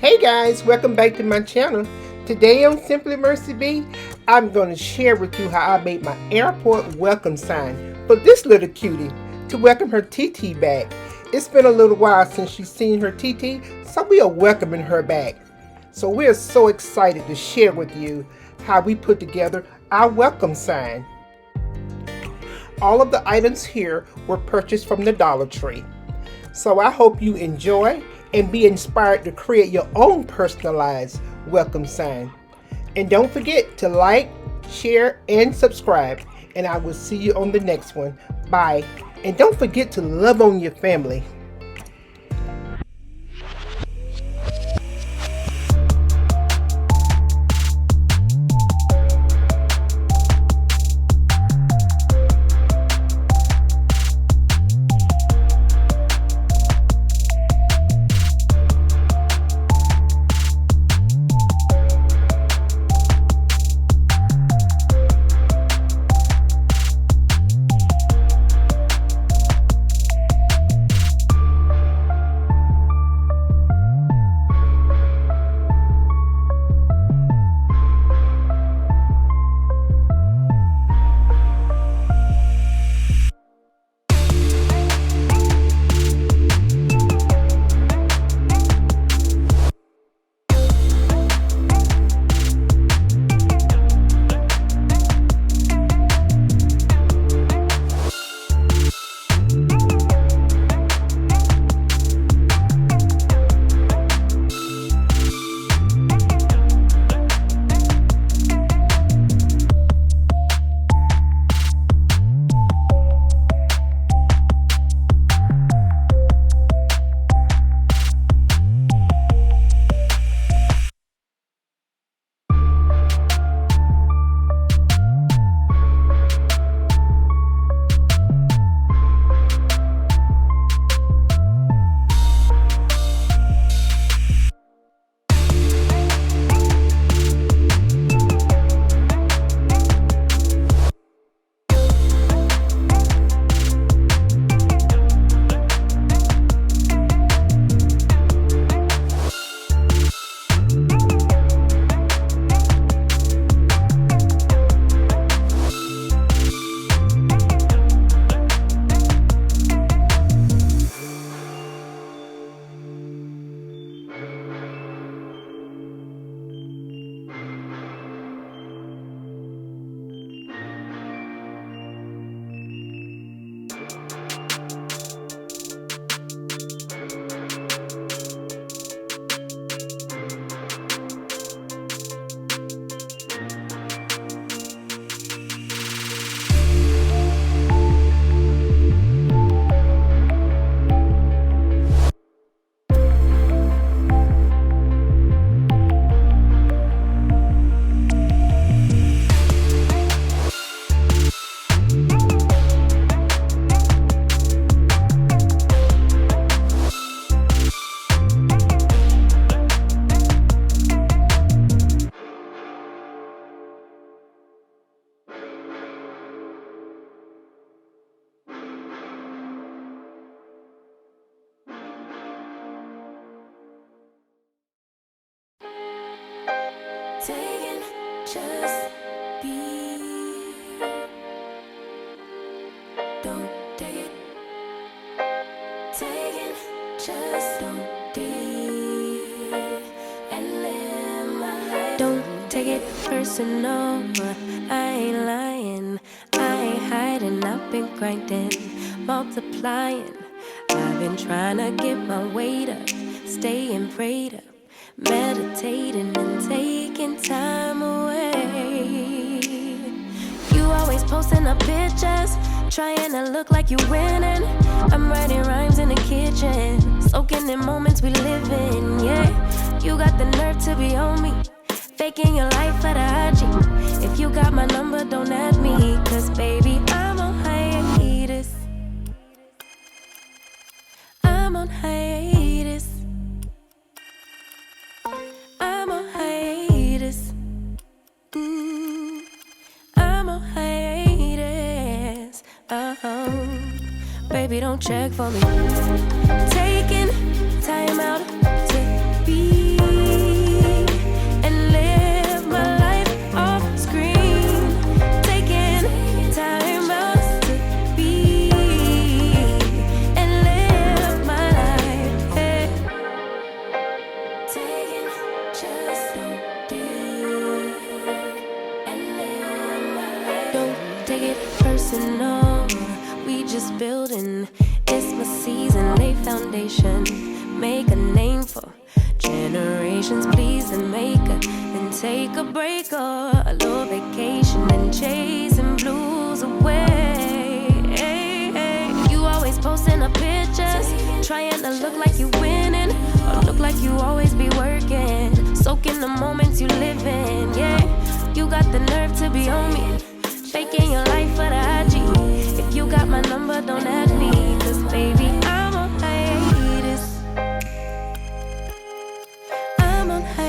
Hey guys, welcome back to my channel. Today on Simply Mercy B, I'm going to share with you how I made my airport welcome sign for this little cutie to welcome her TT back. It's been a little while since she's seen her TT, so we are welcoming her back. So we're so excited to share with you how we put together our welcome sign. All of the items here were purchased from the Dollartree. So I hope you enjoy and be inspired to create your own personalized welcome sign. And don't forget to like, share, and subscribe. And I will see you on the next one. Bye. And don't forget to love on your family. Taking just be. Don't take it. Taking just don't be. And live my life. Don't take it personal. I ain't lying. I ain't hiding. I've been grinding, multiplying. I've been trying to get my weight up, staying prayed up, meditating and taking time away. You always posting up pictures, trying to look like you winning. I'm writing rhymes in the kitchen, soaking in moments we live in. Yeah, you got the nerve to be on me, faking your life for the IG. If you got my number, don't add me, cause baby, I'm on hiatus. I'm on hiatus. I'm on hiatus. I'm on hiatus. Baby, don't check for me. Taking time out to be. just building. It's my season, lay foundation, make a name for generations. Please and make a, then take a break or a little vacation and chasing blues away. You always posting the pictures, trying to look like you winning or look like you always be working, soaking the moments you live in. Yeah, you got the nerve to be on me, faking your life for the IG. If you got my number, don't add me, 'cause baby, I'm on hiatus. I'm on hiatus.